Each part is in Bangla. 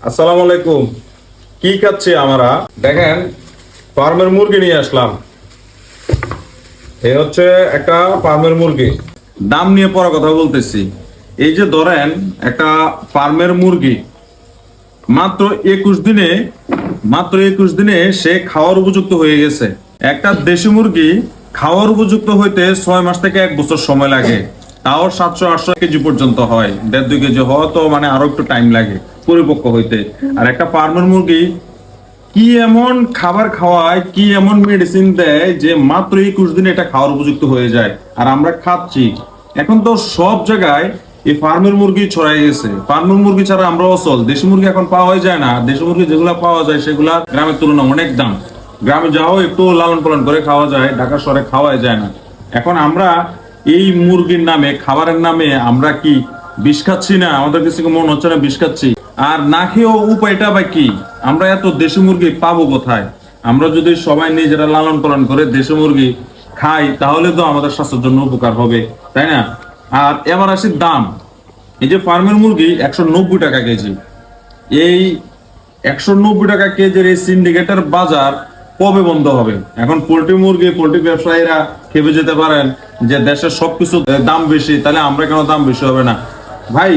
আসসালামু আলাইকুম। কি খাচ্ছি আমরা? দেখেন, ফার্মের মুরগি নিয়ে আসলাম। এই হচ্ছে একটা ফার্মের মুরগি। দাম নিয়ে পরে কথা বলতেছি। এই যে ধরেন একটা ফার্মের মুরগি মাত্র 21 দিনে সে খাওয়ার উপযুক্ত হয়ে গেছে। একটা দেশি মুরগি খাওয়ার উপযুক্ত হইতে 6 মাস থেকে 1 বছর সময় লাগে। তাও 700-800 কেজি পর্যন্ত হয়। 1.5-2 কেজি হওয়া তো মানে আরো একটু টাইম লাগে পরিপক্ক হইতে। আর একটা ফার্মের মুরগি কি এমন খাবার খাওয়ায়, কি এমন মেডিসিন দেয় যে মাত্র 21 দিনে এটা খাওয়ার উপযুক্ত হয়ে যায়। আর আমরা খাচ্ছি। এখন তো সব জায়গায় এই ফার্মের মুরগি ছড়াই গেছে। ফার্মের মুরগি ছাড়া আমরা অচল। দেশি মুরগি এখন পাওয়া যায় না। দেশি মুরগি যেগুলা পাওয়া যায় সেগুলা গ্রামের তুলনায় অনেক দাম। গ্রামে যাও একটু লালন পালন করে খাওয়া যায়, ঢাকা শহরে খাওয়া যায় না। এখন আমরা এই মুরগির নামে, খাবারের নামে আমরা কি বিষ খাচ্ছি না? আমাদের কিছু মনে হচ্ছে না বিষ খাচ্ছি? আর না খেয়েও উপায়টা বা কি? আমরা এত দেশি মুরগি পাবো কোথায়? আমরা যদি সবাই নিজেরা লালন পালন করে দেশি মুরগি খাই তাহলে তো আমাদের স্বাস্থ্যের জন্য উপকার হবে, তাই না? আর এবার আসি দাম। এই যে ফার্মের মুরগি 190 টাকা কেজি। এই 190 টাকা কেজির এই সিন্ডিকেটের বাজার কবে বন্ধ হবে? এখন পোল্ট্রি ব্যবসায়ীরা খেপে যেতে পারেন যে দেশের সবকিছু দাম বেশি, তাহলে আমরা কেন দাম বেশি হবে না? ভাই,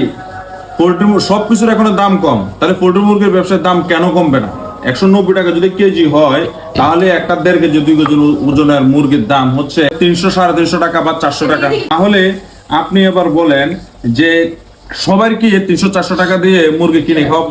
পোল্ট্রি সবকিছুর এখন দাম কম, তাহলে পোল্ট্রি মুরগির ব্যবসার দাম কেন কমবে না? 190 টাকা যদি কেজি হয় তাহলে একটা 1.5 কেজি 2 কেজি ওজনের মুরগির দাম হচ্ছে 300-350 টাকা বা 400 টাকা। তাহলে আপনি এবার বলেন যে সবার কি 300-400 টাকা দিয়ে মুরগি কিনে খাওয়া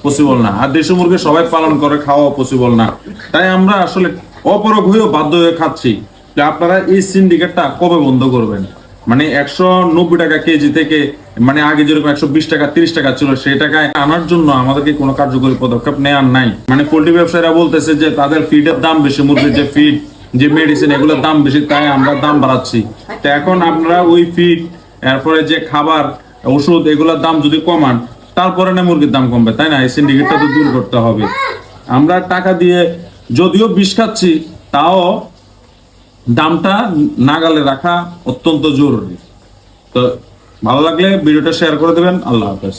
পসিবল না। আর দেশি মুরগি সবাই পালন করে খাওয়া পসিবল না। তাই আমরা আসলে অপরগ হয়েও বাধ্য হয়ে খাচ্ছি। যে আপনারা এই সিন্ডিকেটটা কবে বন্ধ করবেন? মানে 190 টাকা কেজি থেকে, মানে আগে যেরকম 120 টাকা 30 টাকা ছিল, সেই টাকায় আনার জন্য আমাদেরকে কোনো কার্যকরী পদক্ষেপ নেওয়ার নাই। মানে পোল্ট্রি ব্যবসায়ীরা বলতেছে যে তাদের ফিডের দাম বেশি, মুরগির যে ফিড, যে মেডিসিন, এগুলোর দাম বেশি, তাই আমরা দাম বাড়াচ্ছি। তো এখন আপনারা ওই ফিড, এরপরে যে খাবার, ওষুধ, এগুলোর দাম যদি কমান তারপরে না মুরগির দাম কমবে, তাই না? এই সিন্ডিকেটটা তো দূর করতে হবে। আমরা টাকা দিয়ে যদিও বিষ খাচ্ছি, তাও দামটা নাগালে রাখা অত্যন্ত জরুরি। তো ভালো লাগলে ভিডিওটা শেয়ার করে দেবেন। আল্লাহ হাফেজ।